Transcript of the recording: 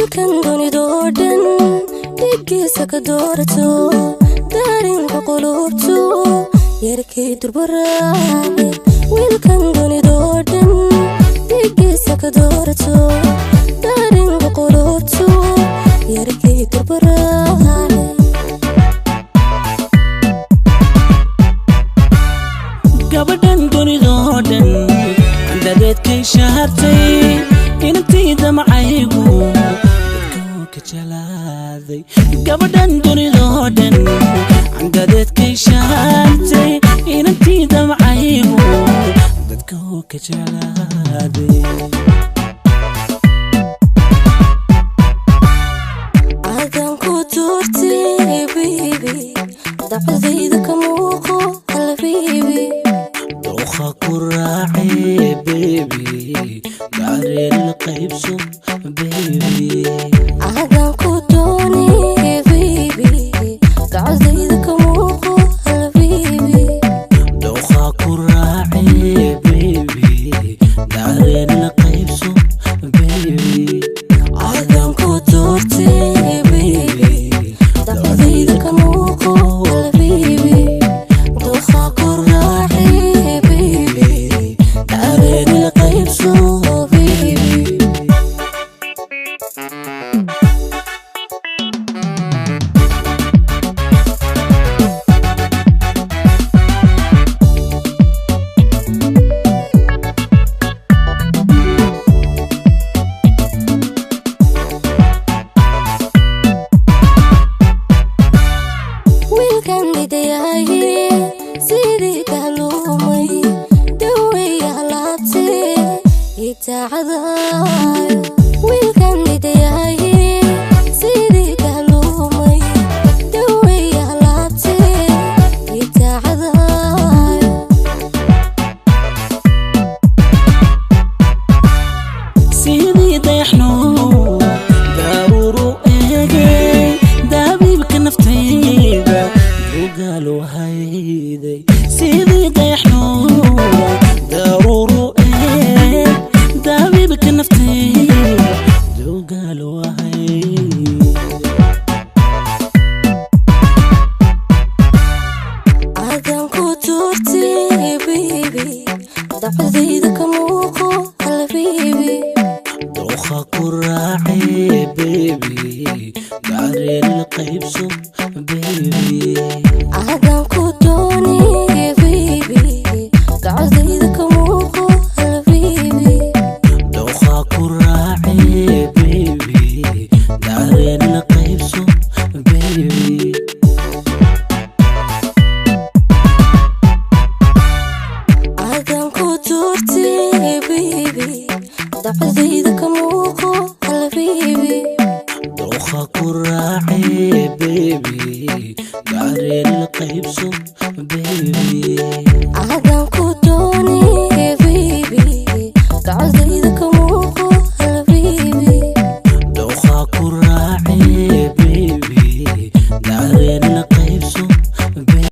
wiilkan dunidoodan dhigiisa ka doorato daarinka qulubtu yarkay durbaraabe wiilkan dunidoodan dhigiisa ka doorato daarinka qulubtu yarkay durbaraabe gabadhan dunidoodan andadeedkay shahartay intii damacaygu dadku ka jalaaday gabadhan dunidoodan andadeedkay shahartay intii damacaygu dadku ka jalaaday adan ku tuurtay baby dacdayda ka muuqo qalbibi دوخة كراعي بيبي داري القيبسو بيبي عدن كتوني بيبي تعزيدك موقو البيبي دوخة كراعي بيبي داري القيبسو بيبي عدن كتورتي بيبي تعزيدك موقو البيبي دوخة كراعي wiilkan dhidayahay sidii kahluumay daweeya laabtee itaacadaay sidii dayaxno daruuru eegay dabiibka naftayda dugaalo hayday sidii dayaxno daruuru دابيبك نفتي دوغال وهي عدن كتورتي بيبي دعزيدك موقو البيبي دوخة كراعي بيبي داري القيبسو بيبي عدن كتوني بيبي دعزيدك موقو البيبي دوخة كراعي بيبي داري القيبسو بيبي عدن كتورتي بيبي دعزيدك موقو البيبي دوخة كراعي بيبي داري القيبسو بيبي عدن كتوني بيبي دعزيدك